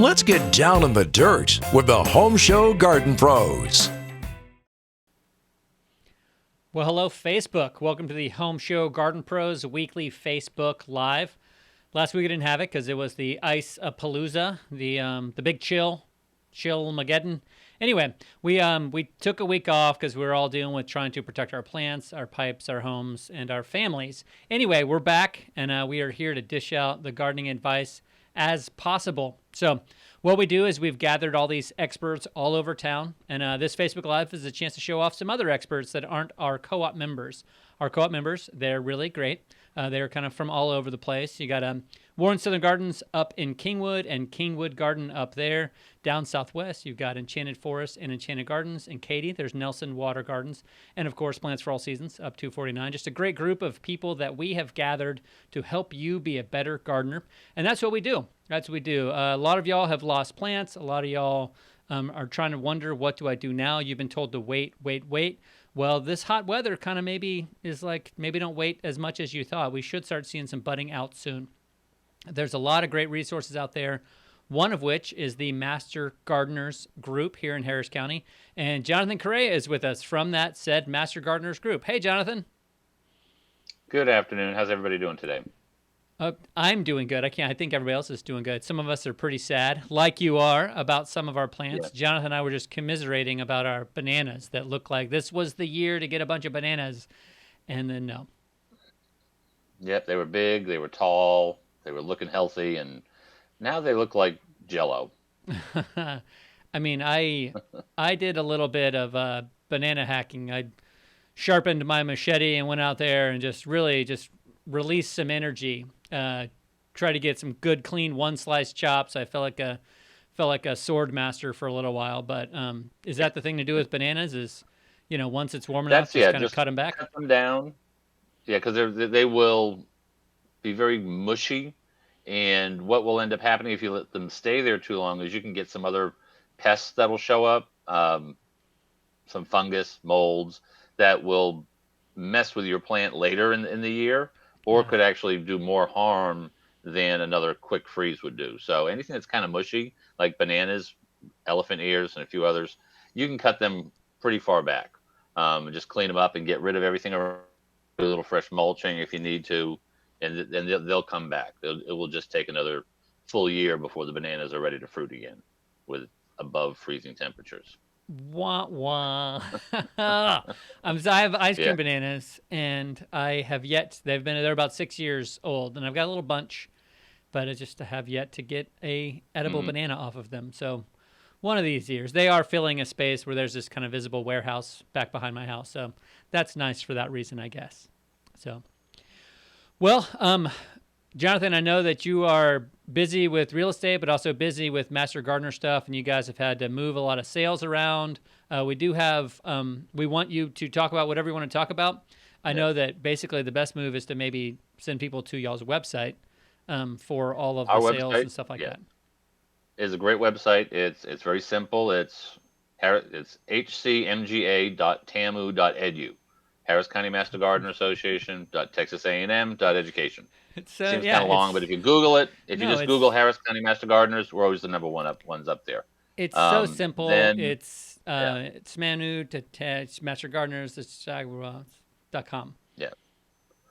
Let's get down in the dirt with the Home Show Garden Pros. Well, hello, Facebook. Welcome to the Home Show Garden Pros weekly Facebook Live. Last week I didn't have it because it was the Ice Palooza, the big chill-mageddon. Anyway, we took a week off because we were all dealing with trying to protect our plants, our pipes, our homes, and our families. Anyway, we're back, and we are here to dish out the gardening advice as possible. So what we do is we've gathered all these experts all over town, and this Facebook Live is a chance to show off some other experts that aren't our co-op members. Our co-op members, they're really great. They're kind of from all over the place. You got Warren Southern Gardens up in Kingwood and Kingwood Garden up there. Down southwest, you've got Enchanted Forest and Enchanted Gardens. In Katy, there's Nelson Water Gardens. And, of course, Plants for All Seasons up 249. Just a great group of people that we have gathered to help you be a better gardener. And that's what we do. That's what we do. A lot of y'all have lost plants. A lot of y'all are trying to wonder, what do I do now? You've been told to wait. Well, this hot weather kind of maybe is like, maybe don't wait as much as you thought. We should start seeing some budding out soon. There's a lot of great resources out there, one of which is the Master Gardeners group here in Harris County. And Jonathan Correa is with us from that said Master Gardeners group. Hey, Jonathan. Good afternoon. How's everybody doing today? I'm doing good. I think everybody else is doing good. Some of us are pretty sad, like you are, about some of our plants. Yeah. Jonathan and I were just commiserating about our bananas that look like this was the year to get a bunch of bananas, and then no. Yep, they were big, they were tall, they were looking healthy, and now they look like Jell-O. I mean, I did a little bit of banana hacking. I sharpened my machete and went out there and just released some energy. Try to get some good, clean, one-slice chops. I felt like a sword master for a little while. But is that the thing to do with bananas? Is once it's warm enough, just cut them back, cut them down. Yeah, because they will be very mushy, and what will end up happening if you let them stay there too long is you can get some other pests that will show up, some fungus, molds that will mess with your plant later in the year. Or could actually do more harm than another quick freeze would do. So anything that's kind of mushy, like bananas, elephant ears, and a few others, you can cut them pretty far back. Just clean them up and get rid of everything, or do a little fresh mulching if you need to, and then they'll come back. It will just take another full year before the bananas are ready to fruit again with above freezing temperatures. Wah, wah. I have ice cream bananas, and I have they're about 6 years old, and I've got a little bunch, but I just have yet to get a edible banana off of them. So one of these years, they are filling a space where there's this kind of visible warehouse back behind my house. So that's nice for that reason, I guess. So, well, Jonathan, I know that you are busy with real estate, but also busy with Master Gardener stuff, and you guys have had to move a lot of sales around. We do have, we want you to talk about whatever you want to talk about. I know that basically the best move is to maybe send people to y'all's website for all of the sales and stuff like that. It's a great website. It's very simple. It's hcmga.tamu.edu. Harris County Master Gardener Association.texasam.education. It seems kind of long, but if you Google it, if you just Google Harris County Master Gardeners, we're always the number ones up there. It's so simple. It's Manu to Master Gardeners. It's .com. Yeah.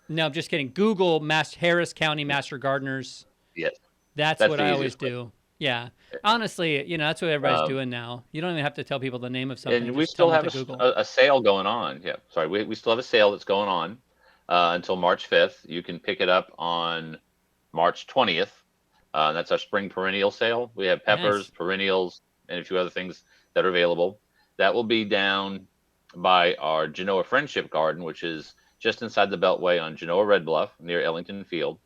No, I'm just kidding. Google Harris County Master Gardeners. Yes. That's what I always do. Yeah. Honestly, that's what everybody's doing now. You don't even have to tell people the name of something. And we still have a sale going on. Yeah. Sorry. We still have a sale that's going on until March 5th. You can pick it up on March 20th. That's our spring perennial sale. We have peppers, perennials, and a few other things that are available. That will be down by our Genoa Friendship Garden, which is just inside the Beltway on Genoa Red Bluff near Ellington Field.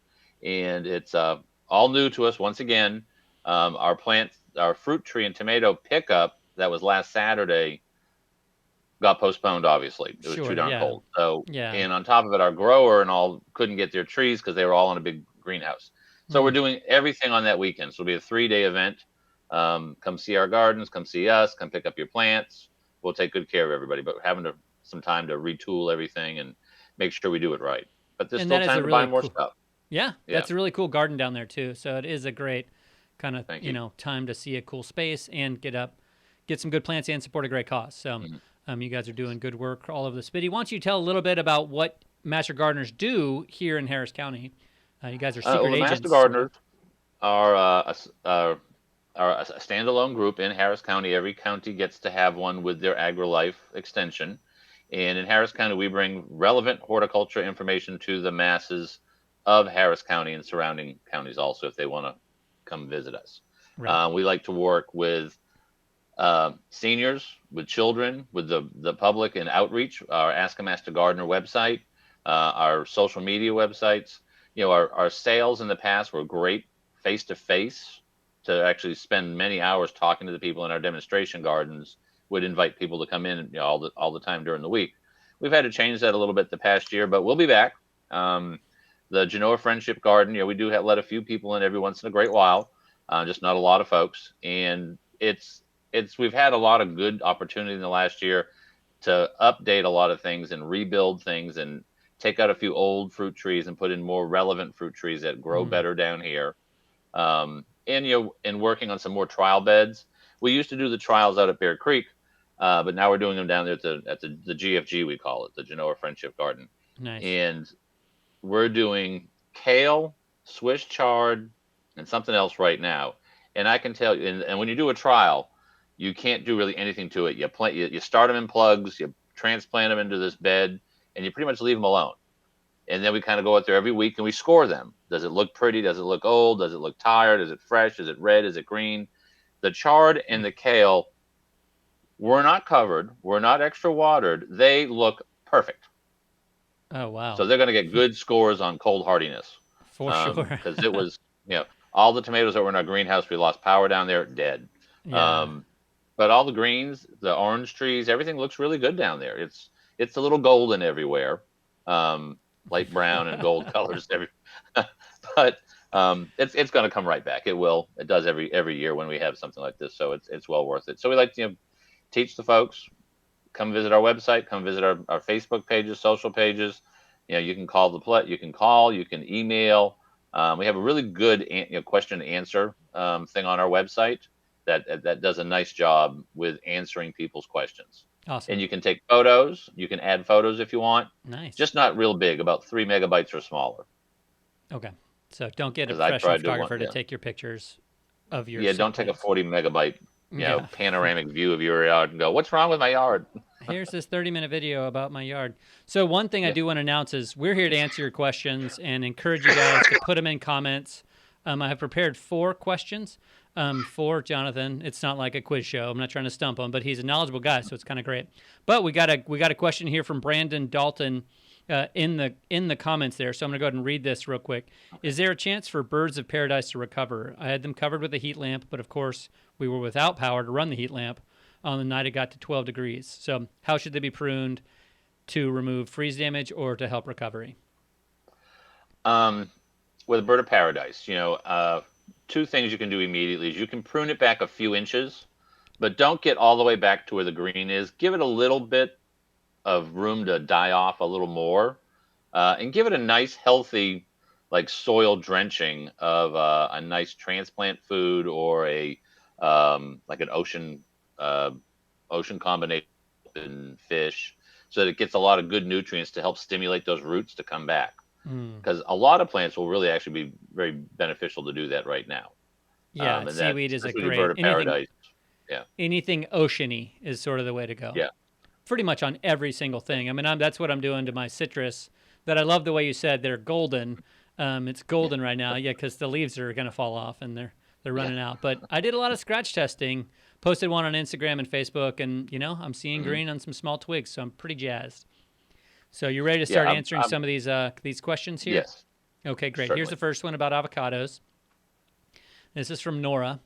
And it's all new to us once again. Our fruit tree and tomato pickup that was last Saturday got postponed, obviously. It was too darn cold. So, and on top of it, our grower and all couldn't get their trees because they were all in a big greenhouse. So we're doing everything on that weekend. So it'll be a 3-day event. Come see our gardens, come see us, come pick up your plants. We'll take good care of everybody, but we're having some time to retool everything and make sure we do it right. But there's still time to buy more stuff. Yeah, that's a really cool garden down there too. So it is a great kind of, Thank you. time to see a cool space and get some good plants and support a great cause. So Mhm. you guys are doing good work all over the Spitty. Why don't you tell a little bit about what Master Gardeners do here in Harris County? You guys are Well, secret the Master agents, sort of. Gardeners are are a standalone group in Harris County. Every county gets to have one with their AgriLife extension. And in Harris County, we bring relevant horticulture information to the masses of Harris County and surrounding counties also if they want to come visit us. Right. We like to work with seniors, with children, with the public and outreach. Our Ask a Master Gardener website, our social media websites. Our sales in the past were great face to face to actually spend many hours talking to the people in our demonstration gardens. Would invite people to come in, all the time during the week. We've had to change that a little bit the past year, but we'll be back. The Genoa Friendship Garden, we do let a few people in every once in a great while, just not a lot of folks, and we've had a lot of good opportunity in the last year to update a lot of things and rebuild things and take out a few old fruit trees and put in more relevant fruit trees that grow better down here. And working on some more trial beds. We used to do the trials out at Bear Creek, but now we're doing them down there at the GFG, we call it, the Genoa Friendship Garden. Nice. And we're doing kale, Swiss chard, and something else right now. And I can tell you, and when you do a trial, you can't do really anything to it. You start them in plugs, you transplant them into this bed, and you pretty much leave them alone. And then we kind of go out there every week and we score them. Does it look pretty? Does it look old? Does it look tired? Is it fresh? Is it red? Is it green? The chard and the kale were not covered, were not extra watered. They look perfect. Oh, wow. So they're going to get good scores on cold hardiness. For sure. Because it was, all the tomatoes that were in our greenhouse, we lost power down there, dead. Yeah. But all the greens, the orange trees, everything looks really good down there. It's a little golden everywhere, light brown and gold colors but it's going to come right back. It will. It does every year when we have something like this. So it's well worth it. So we like to teach the folks. Come visit our website. Come visit our Facebook pages, social pages. You can call you can call. You can email. We have a really good question and answer thing on our website that does a nice job with answering people's questions. Awesome. And you can take photos. You can add photos if you want. Nice. Just not real big, about 3 megabytes or smaller. Okay. So don't get a 'Cause I professional tried to photographer to yeah. take your pictures of your Yeah, don't take a plants. 40 megabyte, Yeah. panoramic view of your yard and go, "What's wrong with my yard?" Here's this 30-minute video about my yard. So one thing I do want to announce is we're here to answer your questions and encourage you guys to put them in comments. I have prepared 4 questions for Jonathan. It's not like a quiz show. I'm not trying to stump him, but he's a knowledgeable guy, so it's kind of great. But we got a question here from Brandon Dalton in the comments there. So I'm going to go ahead and read this real quick. Is there a chance for birds of paradise to recover? I had them covered with a heat lamp, but of course we were without power to run the heat lamp on the night it got to 12 degrees. So how should they be pruned to remove freeze damage or to help recovery? With a bird of paradise, 2 things you can do immediately is you can prune it back a few inches, but don't get all the way back to where the green is. Give it a little bit of room to die off a little more, and give it a nice, healthy, like soil drenching of a nice transplant food or like an ocean combination fish, so that it gets a lot of good nutrients to help stimulate those roots to come back. Because a lot of plants will really actually be very beneficial to do that right now. Yeah, And seaweed is a especially great bird of paradise. Yeah, anything oceany is sort of the way to go. yeah. Pretty much on every single thing. I mean, that's what I'm doing to my citrus. That I love the way you said they're golden. It's golden right now, yeah, because the leaves are going to fall off and they're running out. But I did a lot of scratch testing. Posted one on Instagram and Facebook, and I'm seeing green on some small twigs, so I'm pretty jazzed. So you ready to start answering some of these questions here? Yes. Okay, great. Certainly. Here's the first one about avocados. This is from Nora.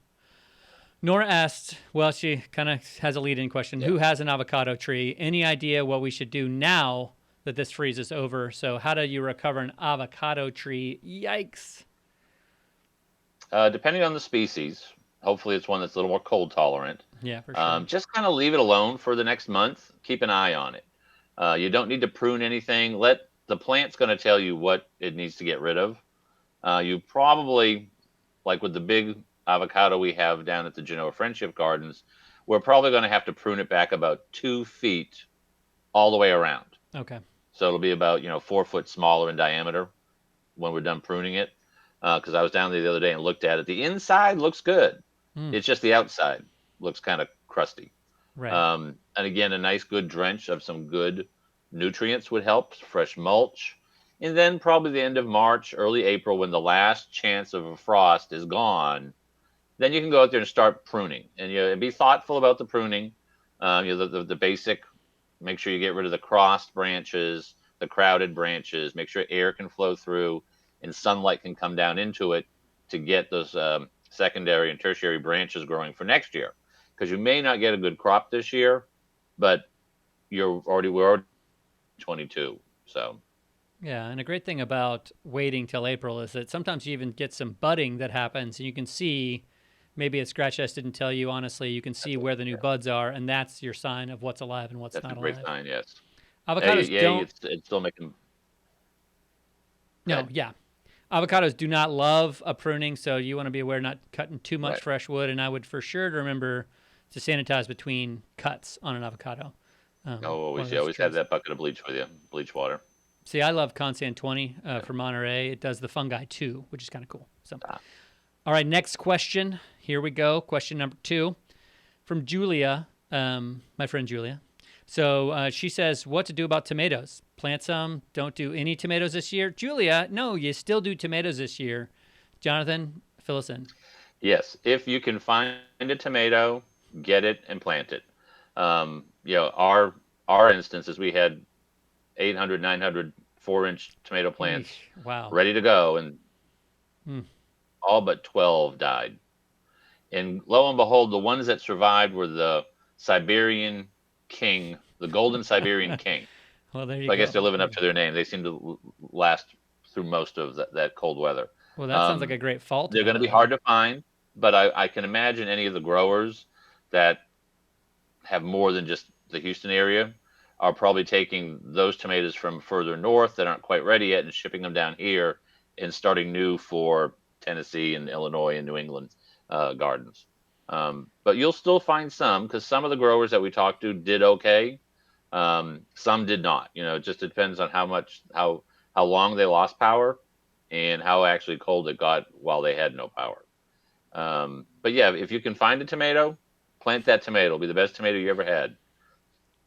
Nora asked, well, she kind of has a lead-in question. Who has an avocado tree? Any idea what we should do now that this freezes over? So how do you recover an avocado tree? Yikes. Depending on the species, hopefully it's one that's a little more cold tolerant. Yeah, for sure. Just kind of leave it alone for the next month. Keep an eye on it. You don't need to prune anything. Let the plant's going to tell you what it needs to get rid of. You probably, like with the big avocado we have down at the Genoa Friendship Gardens, we're probably going to have to prune it back about 2 feet all the way around. Okay. So it'll be about 4 foot smaller in diameter when we're done pruning it. Because I was down there the other day and looked at it. The inside looks good. Mm, It's just the outside looks kind of crusty. right. And again, a nice good drench of some good nutrients would help, fresh mulch. And then probably the end of March, early April, when the last chance of a frost is gone, then you can go out there and start pruning. And be thoughtful about the pruning. The basic, make sure you get rid of the crossed branches, the crowded branches, make sure air can flow through and sunlight can come down into it to get those secondary and tertiary branches growing for next year. Because you may not get a good crop this year, but we're already 22. So Yeah, and a great thing about waiting till April is that sometimes you even get some budding that happens, and you can see, maybe a scratch test didn't tell you, honestly, you can see where the new buds are, and that's your sign of what's alive and what's that's a not great alive. sign. Yes. Avocados don't, It's still making. no, Good. yeah. Avocados do not love a pruning, so you want to be aware not cutting too much Right. fresh wood, and I would for sure remember to sanitize between cuts on an avocado. Oh, One of you those always have trees. that bucket of bleach with you, bleach water. See, I love Consan 20 from Monterey. It does the fungi too, which is kind of cool. So, Ah. all right, next question. Here we go. Question number 2 from Julia, my friend Julia. So she says, what to do about tomatoes? Plant some, don't do any tomatoes this year. Julia, no, you still do tomatoes this year. Jonathan, fill us in. Yes, if you can find a tomato, get it and plant it. Our instances, we had 800, 900 4-inch tomato plants Eesh, wow. ready to go, and Hmm. all but 12 died. And lo and behold, the ones that survived were the Siberian king, the golden Siberian king. Well, there you So I guess go. they're living up to their name. They seem to last through most of that cold weather. Well, that sounds like Um, a great fall they're going to tomato, be though. hard to find, but I can imagine any of the growers that have more than just the Houston area are probably taking those tomatoes from further north that aren't quite ready yet and shipping them down here and starting new for Tennessee and Illinois and New England gardens. But you'll still find some because some of the growers that we talked to did okay. Some did not. It just depends on how long they lost power and how actually cold it got while they had no power. But yeah, if you can find a tomato, plant that tomato. It'll be the best tomato you ever had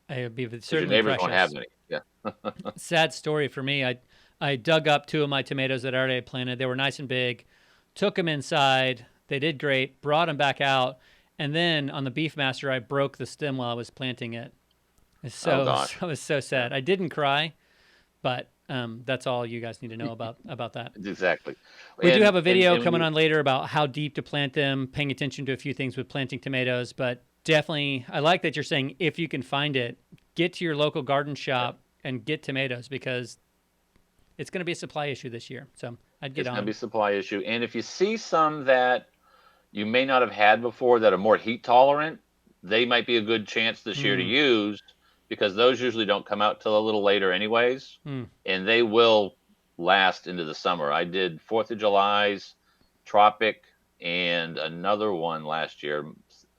It would be because your certainly neighbors won't have precious. any. Yeah. Sad story for me. I dug up 2 of my tomatoes that I already had planted. They were nice and big. Took them inside. They did great. Brought them back out, and then on the Beefmaster, I broke the stem while I was planting it. It's Oh so gosh. I was so Yeah. sad. I didn't cry, but that's all you guys need to know about that. Exactly. We do have And a and video and when coming you on later about how deep to plant them, paying attention to a few things with planting tomatoes, but definitely I like that you're saying if you can find it, get to your local garden shop and get tomatoes because it's going to be a supply issue this year. So I'd get it's on going to be them. a supply issue, and if you see some that you may not have had before that are more heat tolerant, they might be a good chance this year to Mm, use because those usually don't come out till a little later anyways, mm. and they will last into the summer. I did 4th of July's Tropic and another one last year,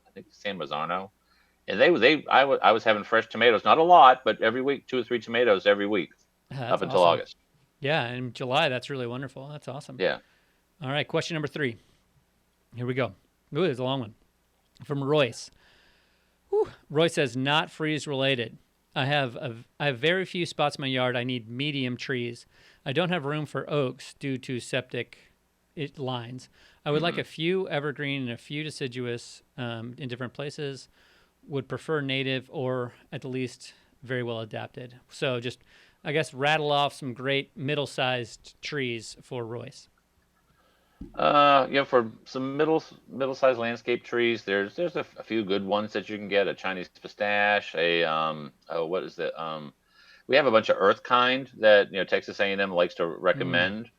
I think San Marzano. And I was having fresh tomatoes, not a lot, but every week, 2 or 3 tomatoes every week up That's until awesome. August. Yeah, in July, that's really wonderful. That's awesome. Yeah. All right, question number 3. Here we go. Ooh, it's a long one. From Royce. Whew. Roy says, not freeze related. I have very few spots in my yard. I need medium trees. I don't have room for oaks due to septic lines. I would like Hmm. a few evergreen and a few deciduous in different places. Would prefer native or at the least very well adapted. So just, I guess, rattle off some great middle-sized trees for Royce. For some middle-sized landscape trees, there's a few good ones that you can get. A Chinese pistache, what is it? We have a bunch of earth kind that Texas A&M likes to Mm, recommend.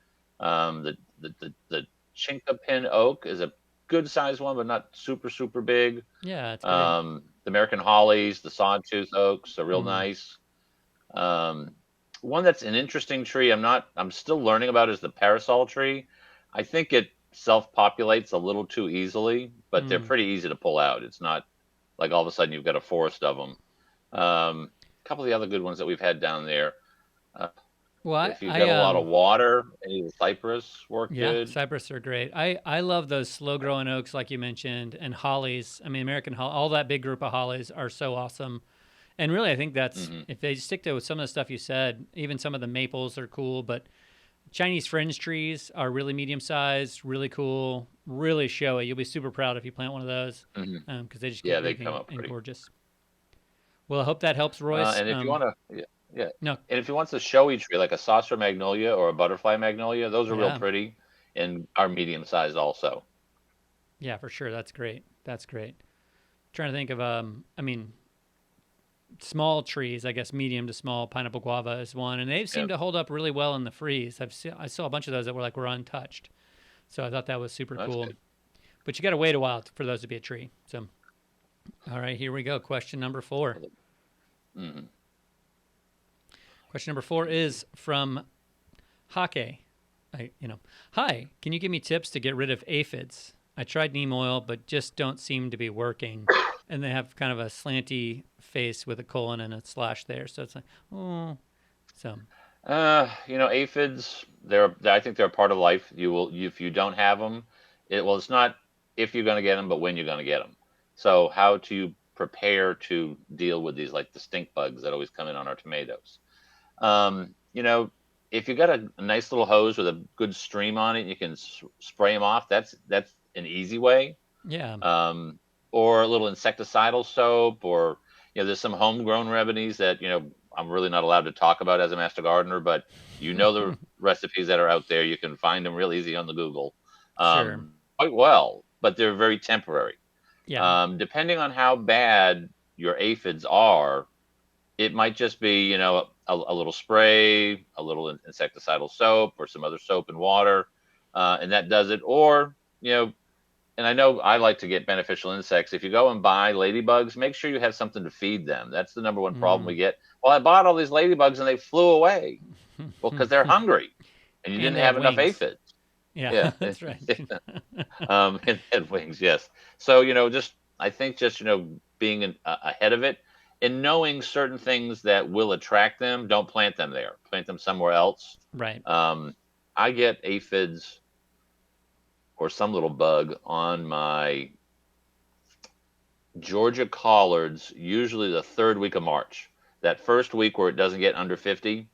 The chinkapin oak is a good sized one, but not super super big. yeah, it's great. The American hollies, the sawtooth oaks are real Mm, nice. Um, One that's an interesting tree I'm still learning about is the parasol tree. I think it self-populates a little too easily, but they're Mm. pretty easy to pull out. It's not like all of a sudden you've got a forest of them. A couple of the other good ones that we've had down there. Uh, Well, if you've got a lot of water, any of the cypress work yeah, good. cypress are great. I love those slow growing oaks like you mentioned, and hollies. I mean, American holly, all that big group of hollies are so awesome. And really, I think that's Hmm. if they stick to some of the stuff you said. Even some of the maples are cool, but Chinese fringe trees are really medium sized, really cool, really showy. You'll be super proud if you plant one of those Hmm. because they just Yeah, get they big come up and pretty. gorgeous. Well, I hope that helps, Royce. And if you want to, yeah, yeah, No, and if you want a showy tree like a saucer magnolia or a butterfly magnolia, those are real yeah, pretty and are medium sized also. yeah, for sure. That's great. That's great. Trying to think of I mean, small trees, I guess medium to small. Pineapple guava is one, and they seem Yeah, to hold up really well in the freeze. I saw a bunch of those that were untouched, so I thought that was super that's cool. good. But you got to wait a while for those to be a tree. So, all right, here we go. Question number 4. Hmm. Question number 4 is from Hake. Hi, can you give me tips to get rid of aphids? I tried neem oil, but just don't seem to be working. And they have kind of a slanty face with a colon and a slash there. So it's like, oh, so Aphids, I think they're a part of life. If you don't have them, it's not if you're going to get them, but when you're going to get them. So how to prepare to deal with these, like the stink bugs that always come in on our tomatoes. Um, you know, if you got a nice little hose with a good stream on it, you can spray them off. That's an easy way. yeah. Um, or a little insecticidal soap, or there's some homegrown remedies that I'm really not allowed to talk about as a master gardener, but the recipes that are out there. You can find them real easy on the Google, Sure. quite well, but they're very temporary. Yeah. Depending on how bad your aphids are, it might just be, a little spray, a little insecticidal soap, or some other soap and water, and that does it. Or, and I know I like to get beneficial insects. If you go and buy ladybugs, make sure you have something to feed them. That's the number one problem we Mm. get. Well, I bought all these ladybugs and they flew away. Well, because they're hungry and you And didn't they have have enough wings. aphids. Yeah, Yeah. that's right. And wings, yes. So, I think just, being ahead of it and knowing certain things that will attract them, don't plant them there. Plant them somewhere else. Right. Um, I get aphids or some little bug on my Georgia collards, usually the third week of March. That first week where it doesn't get under 50,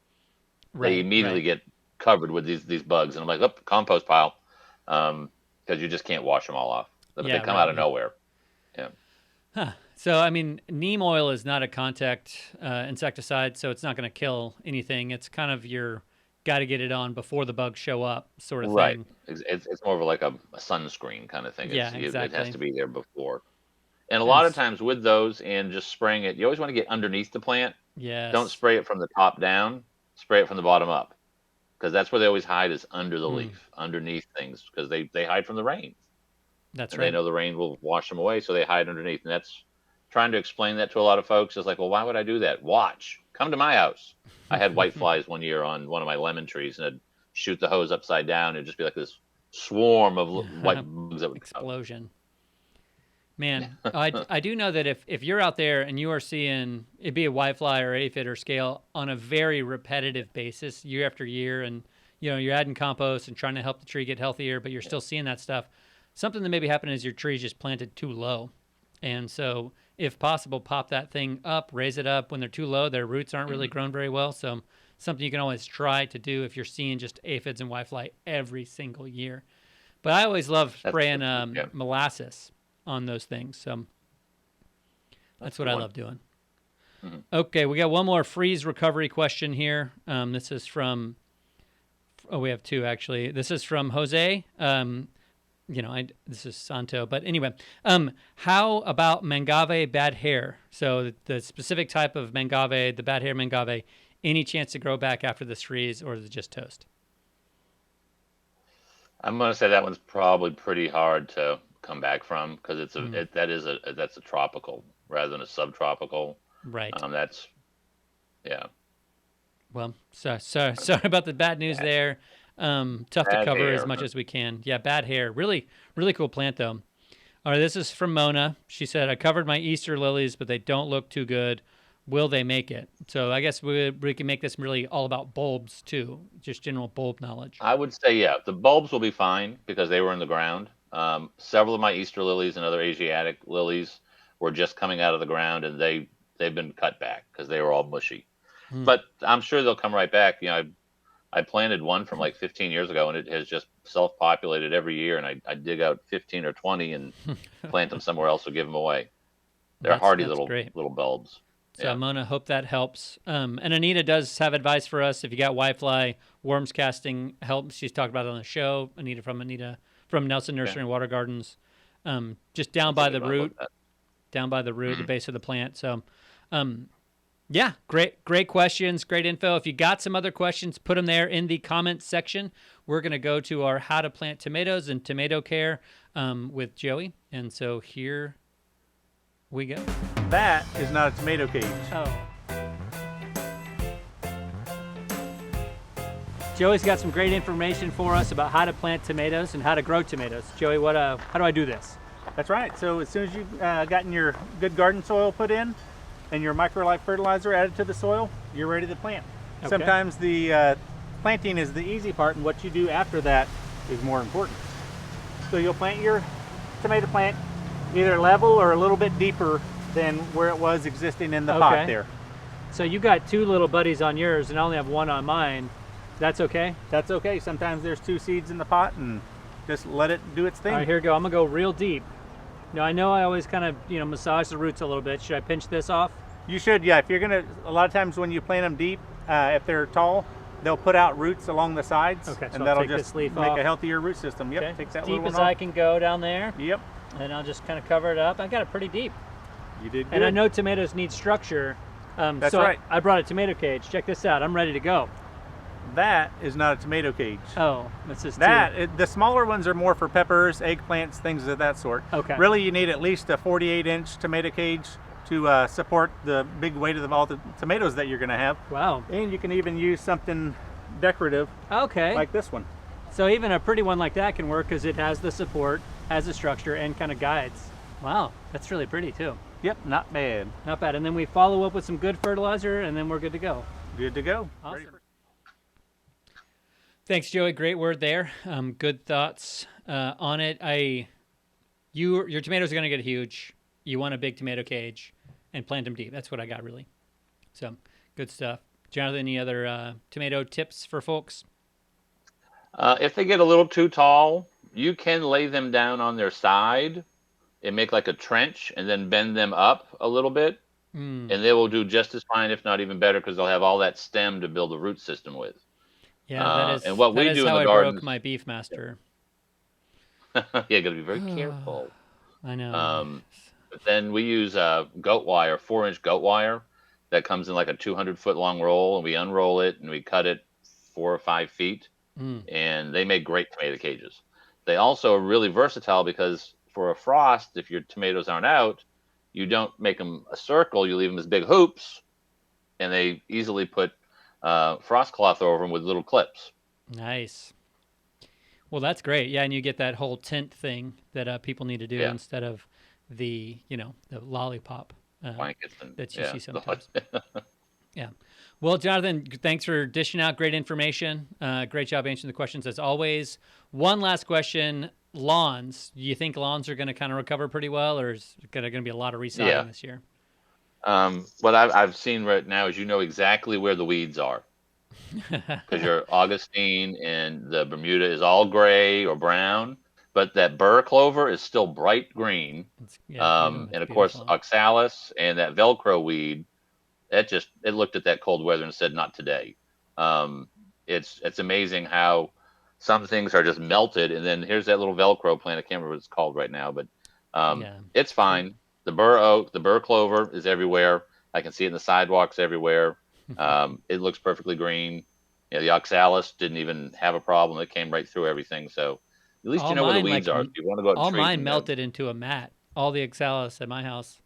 they Right. immediately Right. get covered with these bugs. And I'm like, oh, compost pile. Because you just can't wash them all off. But they Yeah. come Right. out of Yeah. nowhere. Yeah. Huh. So, I mean, neem oil is not a contact insecticide, so it's not going to kill anything. It's kind of your got to get it on before the bugs show up sort of Right. thing. It's more of like a sunscreen kind of thing. Yeah, It has exactly. to be there before. And a And lot of times with those and just spraying it, you always want to get underneath the plant. Don't yes. spray it from the top down. Spray it from the bottom up, because that's where they always hide, is under the Mm, leaf, underneath things, because they hide from the rain, that's and they right. know the rain will wash them away, so they hide underneath. And that's trying to explain that to a lot of folks is like, well, why would I do that? Watch, come to my house. I had white flies one year on one of my lemon trees, and I'd shoot the hose upside down, and it'd just be like this swarm of white bugs that would come. Explosion. Man, I do know that if you're out there and you are seeing it be a whitefly or aphid or scale on a very repetitive basis year after year, and you're adding compost and trying to help the tree get healthier, but you're still seeing that stuff, something that maybe happened is your tree's just planted too low. And so if possible, pop that thing up, raise it up. When they're too low, their roots aren't really Mhm. grown very well. So something you can always try to do if you're seeing just aphids and whitefly every single year. But I always love That's a spraying good point. Yeah, molasses on those things. So that's that's a what good I one. love doing. Mhm. Okay, we got one more freeze recovery question here. This is from, oh, we have two actually. This is from Jose. This is Santo, but anyway, how about mangave bad hair? So the specific type of mangave, the bad hair mangave, any chance to grow back after this freeze, or is it just toast? I'm gonna say that one's probably pretty hard to come back from, because Mm, that's a tropical rather than a subtropical. right. That's, yeah. Well, sorry about the bad news there. Tough to Bad cover as hair. much as we can. Yeah, bad hair. Really, really cool plant though. All right, this is from Mona. She said, I covered my Easter lilies, but they don't look too good. Will they make it? So I guess we can make this really all about bulbs too, just general bulb knowledge. I would say, yeah, the bulbs will be fine because they were in the ground. Several of my Easter lilies and other Asiatic lilies were just coming out of the ground, and they've been cut back because they were all mushy. Hmm. But I'm sure they'll come right back. I planted one from like 15 years ago, and it has just self-populated every year. And I dig out 15 or 20 and plant them somewhere else or give them away. They're hardy That's great. little bulbs. So Yeah. Mona, hope that helps. And Anita does have advice for us. If you got whitefly, worms casting helps. She's talked about it on the show. Anita from Nelson Nursery and Water Gardens. Just down by the root, the base of the plant. So, yeah, great questions, great info. If you got some other questions, put them there in the comments section. We're going to go to our how to plant tomatoes and tomato care with Joey. And so here we go. That is not a tomato cage. Oh. Joey's got some great information for us about how to plant tomatoes and how to grow tomatoes. Joey, how do I do this? That's right. So as soon as you've gotten your good garden soil put in and your microlife fertilizer added to the soil, you're ready to plant. Okay. Sometimes the planting is the easy part, and what you do after that is more important. So you'll plant your tomato plant either level or a little bit deeper than where it was existing in the pot there. So you got two little buddies on yours and I only have one on mine. That's okay? That's okay. Sometimes there's 2 seeds in the pot, and just let it do its thing. All right, here we go. I'm gonna go real deep. Now I know I always kind of, massage the roots a little bit. Should I pinch this off? You should, yeah. If you're gonna, a lot of times when you plant them deep, if they're tall, they'll put out roots along the sides, Okay, so and I'll that'll take this just leaf make off. a healthier root system. Yep, Okay. take that As little deep one as I off. can go down there. Yep, And I'll just kind of cover it up. I got it pretty deep. you did good. And I know tomatoes need structure. That's so right. I brought a tomato cage. Check this out. I'm ready to go. That is not a tomato cage. Oh, that's just The smaller ones are more for peppers, eggplants, things of that sort. Okay. Really, you need at least a 48-inch tomato cage to support the big weight of all the tomatoes that you're going to have. Wow. And you can even use something decorative Okay. like this one. So even a pretty one like that can work because it has the support, has the structure, and kind of guides. Wow, that's really pretty too. Yep, not bad. Not bad. And then we follow up with some good fertilizer, and then we're good to go. Good to go. Awesome. Ready for- Thanks, Joey. Great word there. Good thoughts on it. Your tomatoes are going to get huge. You want a big tomato cage and plant them deep. That's what I got, really. So good stuff. Jonathan, any other tomato tips for folks? If they get a little too tall, you can lay them down on their side and make like a trench and then bend them up a little bit. And they will do just as fine, if not even better, because they'll have all that stem to build a root system with. Yeah, that is, and what we that is do in how the I garden. broke my beef master. Yeah, got to be very careful. I know. But then we use goat wire, 4-inch goat wire that comes in like a 200-foot long roll, and we unroll it and we cut it 4 or 5 feet, and they make great tomato cages. They also are really versatile because for a frost, if your tomatoes aren't out, you don't make them a circle, you leave them as big hoops, and they easily put frost cloth over them with little clips. Nice. Well, that's great. Yeah, and you get that whole tent thing that people need to do instead of the lollipop Blankets and that you see sometimes. Yeah. Well, Jonathan, thanks for dishing out great information. Great job answering the questions as always. One last question. Lawns. Do you think lawns are going to kind of recover pretty well, or is there going to be a lot of resodding this year? What I've seen right now is you know exactly where the weeds are. Because your Augustine and the Bermuda is all gray or brown, but that burr clover is still bright green. And of course, oxalis and that Velcro weed, it looked at that cold weather and said, not today. It's amazing how some things are just melted. And then here's that little Velcro plant. I can't remember what it's called right now, but it's fine. The burr oak, the burr clover is everywhere. I can see it in the sidewalks everywhere. It looks perfectly green. The oxalis didn't even have a problem. It came right through everything. So at least you know where the weeds are. If you want to go all treat mine them, melted into a mat. All the oxalis at my house.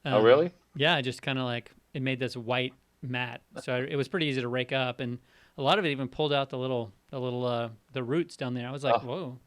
Oh, really? Yeah, I just kind of it made this white mat. So it was pretty easy to rake up. And a lot of it even pulled out the little the roots down there. I was like, Oh, whoa,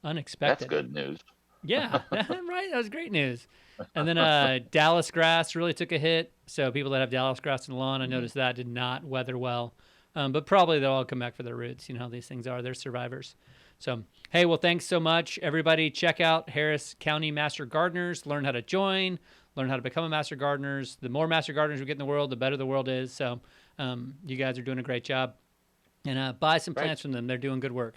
that's unexpected. good news. Yeah, right. That was great news. And then Dallas grass really took a hit. So people that have Dallas grass in the lawn, I noticed that did not weather well. But probably they'll all come back for their roots. You know how these things are. They're survivors. So, hey, well, thanks so much. Everybody check out Harris County Master Gardeners. Learn how to join. Learn how to become a Master Gardeners. The more Master Gardeners we get in the world, the better the world is. So you guys are doing a great job. And buy some Great. plants from them. They're doing good work.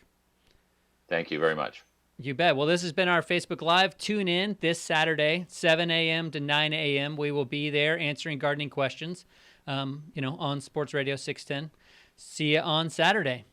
Thank you very much. You bet. Well, this has been our Facebook Live. Tune in this Saturday, 7 a.m. to 9 a.m. We will be there answering gardening questions, on Sports Radio 610. See you on Saturday.